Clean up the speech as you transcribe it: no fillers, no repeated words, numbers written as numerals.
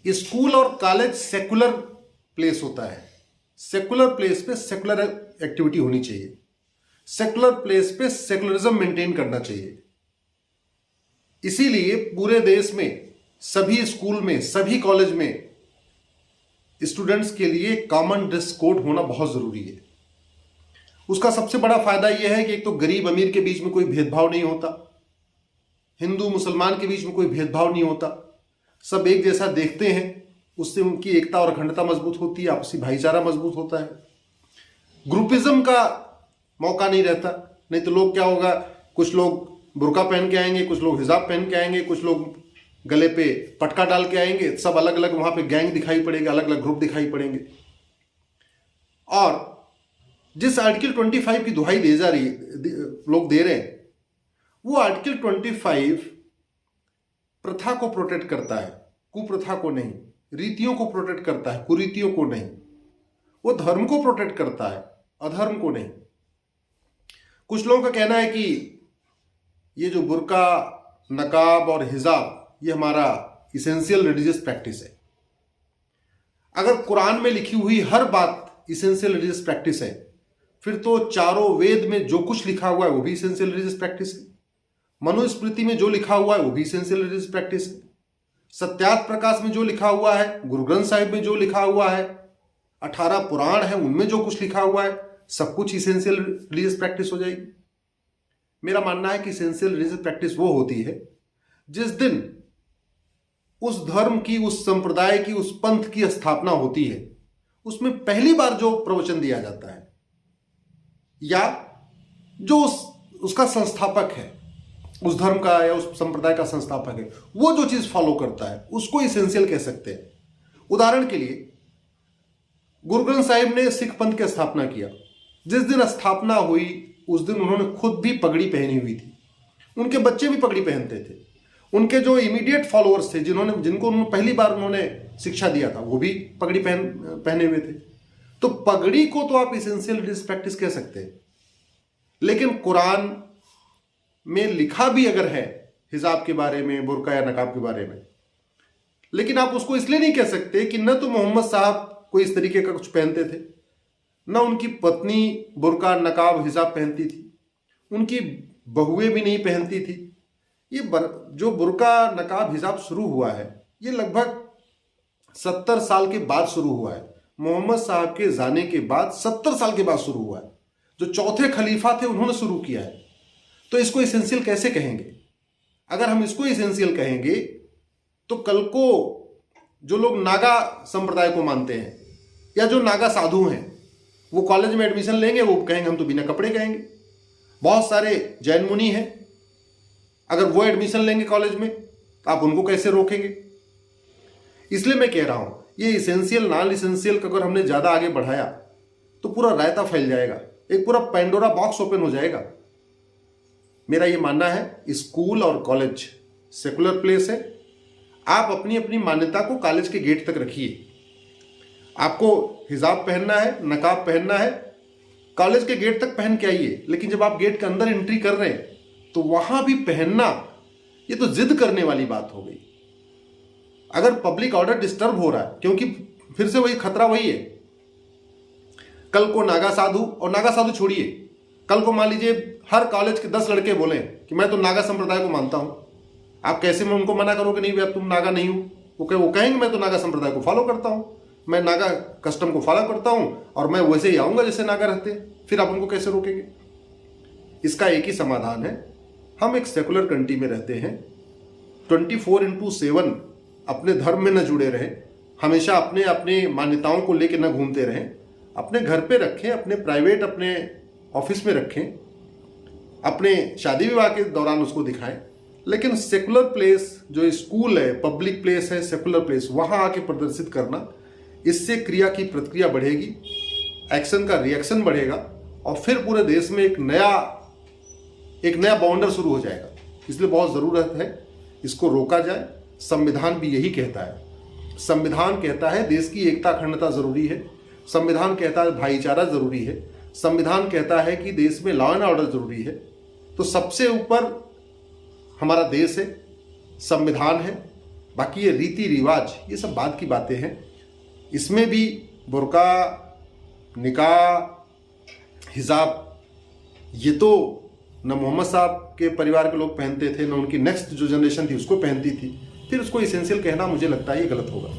School और college secular place होता है। सेकुलर प्लेस पे सेकुलर एक्टिविटी होनी चाहिए, सेकुलर प्लेस पे सेकुलरिज्म मेंटेन करना चाहिए। इसीलिए पूरे देश में सभी स्कूल में, सभी कॉलेज में स्टूडेंट्स के लिए कॉमन ड्रेस कोड होना बहुत जरूरी है। उसका सबसे बड़ा फायदा यह है कि एक तो गरीब अमीर के बीच में कोई भेदभाव नहीं होता, हिंदू मुसलमान के बीच में कोई भेदभाव नहीं होता, सब एक जैसा देखते हैं। उससे उनकी एकता और अखंडता मजबूत होती है, आपसी भाईचारा मजबूत होता है, ग्रुपिज्म का मौका नहीं रहता। नहीं तो लोग क्या होगा, कुछ लोग बुर्का पहन के आएंगे, कुछ लोग हिजाब पहन के आएंगे, कुछ लोग गले पे पटका डाल के आएंगे, सब अलग अलग वहां पे गैंग दिखाई पड़ेंगे, अलग अलग ग्रुप दिखाई पड़ेंगे। और जिस आर्टिकल 25 की दुहाई दे जा रही लोग दे रहे हैं, वो आर्टिकल 25 प्रथा को प्रोटेक्ट करता है, कुप्रथा को नहीं। रीतियों को प्रोटेक्ट करता है, कुरीतियों को नहीं। वो धर्म को प्रोटेक्ट करता है, अधर्म को नहीं। कुछ लोगों का कहना है कि ये जो बुर्का, नकाब और हिजाब, ये हमारा इसेंशियल रिलीजियस प्रैक्टिस है। अगर कुरान में लिखी हुई हर बात इसेंशियल रिलीजियस प्रैक्टिस है, फिर तो चारों वेद में जो कुछ लिखा हुआ है वो भी इसेंशियल रिलीजियस प्रैक्टिस है। मनुस्मृति में जो लिखा हुआ है वो भी इसेंशियल रिलीजियस प्रैक्टिस है। सत्यार्थ प्रकाश में जो लिखा हुआ है, गुरु ग्रंथ साहिब में जो लिखा हुआ है, 18 पुराण है उनमें जो कुछ लिखा हुआ है, सब कुछ इसेंशियल रिलीजियस प्रैक्टिस हो जाएगी। मेरा मानना है कि इसेंशियल रिलीजियस प्रैक्टिस वो होती है जिस दिन उस धर्म की, उस संप्रदाय की, उस पंथ की स्थापना होती है, उसमें पहली बार जो प्रवचन दिया जाता है या जो उसका संस्थापक है, उस धर्म का या उस संप्रदाय का संस्थापक है, वो जो चीज फॉलो करता है उसको इसेंशियल कह सकते हैं। उदाहरण के लिए गुरु ग्रंथ साहिब ने सिख पंथ की स्थापना किया। जिस दिन स्थापना हुई उस दिन उन्होंने खुद भी पगड़ी पहनी हुई थी, उनके बच्चे भी पगड़ी पहनते थे, उनके जो इमीडिएट फॉलोअर्स थे, जिनको उन्होंने पहली बार उन्होंने शिक्षा दिया था, वो भी पगड़ी पहने हुए थे। तो पगड़ी को तो आप इसेंशियल रिलीजियस प्रैक्टिस कह सकते हैं। लेकिन कुरान में लिखा भी अगर है हिजाब के बारे में, बुर्का या नकाब के बारे में, लेकिन आप उसको इसलिए नहीं कह सकते कि न तो मोहम्मद साहब कोई इस तरीके का कुछ पहनते थे, न उनकी पत्नी बुर्का, नकाब, हिजाब पहनती थी, उनकी बहुएं भी नहीं पहनती थी। ये जो बुर्का, नकाब, हिजाब शुरू हुआ है, ये लगभग 70 साल के बाद शुरू हुआ है। मोहम्मद साहब के जाने के बाद 70 साल के बाद शुरू हुआ है। जो चौथे खलीफा थे उन्होंने शुरू किया है। तो इसको इसेंशियल कैसे कहेंगे? अगर हम इसको इसेंशियल कहेंगे तो कल को जो लोग नागा संप्रदाय को मानते हैं या जो नागा साधु हैं, वो कॉलेज में एडमिशन लेंगे, वो कहेंगे हम तो बिना कपड़े कहेंगे। बहुत सारे जैन मुनि हैं, अगर वो एडमिशन लेंगे कॉलेज में तो आप उनको कैसे रोकेंगे? इसलिए मैं कह रहा हूं, ये इसेंशियल नॉन इसेंशियल का अगर हमने ज्यादा आगे बढ़ाया तो पूरा रायता फैल जाएगा, एक पूरा पेंडोरा बॉक्स ओपन हो जाएगा। मेरा ये मानना है स्कूल और कॉलेज सेकुलर प्लेस है। आप अपनी अपनी मान्यता को कॉलेज के गेट तक रखिए। आपको हिजाब पहनना है, नकाब पहनना है, कॉलेज के गेट तक पहन के आइए। लेकिन जब आप गेट के अंदर एंट्री कर रहे हैं तो वहां भी पहनना, ये तो जिद करने वाली बात हो गई। अगर पब्लिक ऑर्डर डिस्टर्ब हो रहा है, क्योंकि फिर से वही खतरा वही है, कल को नागा साधु, और नागा साधु छोड़िए, कल को मान लीजिए हर कॉलेज के 10 लड़के बोले कि मैं तो नागा संप्रदाय को मानता हूं, आप कैसे में उनको मना करोगे नहीं भैया तुम नागा नहीं हो? वो कहेंगे मैं तो नागा संप्रदाय को फॉलो करता हूं, मैं नागा कस्टम को फॉलो करता हूं और मैं वैसे ही आऊंगा जैसे नागा रहते हैं। फिर आप उनको कैसे रोकेंगे? इसका एक ही समाधान है, हम एक सेकुलर कंट्री में रहते हैं, 24/7 अपने धर्म में न जुड़े रहें, हमेशा अपने अपने मान्यताओं को लेकर न घूमते रहें, अपने घर पे रखें, अपने प्राइवेट, अपने ऑफिस में रखें, अपने शादी विवाह के दौरान उसको दिखाएं। लेकिन सेकुलर प्लेस जो स्कूल है, पब्लिक प्लेस है, सेकुलर प्लेस, वहां आके प्रदर्शित करना, इससे क्रिया की प्रतिक्रिया बढ़ेगी, एक्शन का रिएक्शन बढ़ेगा और फिर पूरे देश में एक नया बाउंडर शुरू हो जाएगा। इसलिए बहुत ज़रूरत है इसको रोका जाए। संविधान भी यही कहता है। संविधान कहता है देश की एकता अखंडता जरूरी है, संविधान कहता है भाईचारा जरूरी है, संविधान कहता है कि देश में लॉ एंड ऑर्डर जरूरी है। तो सबसे ऊपर हमारा देश है, संविधान है, बाकी ये रीति रिवाज ये सब बात की बातें हैं। इसमें भी बुर्का, निकाह, हिजाब ये तो न मोहम्मद साहब के परिवार के लोग पहनते थे, न उनकी नेक्स्ट जो जनरेशन थी उसको पहनती थी। फिर उसको इसेंशियल कहना मुझे लगता है ये गलत होगा।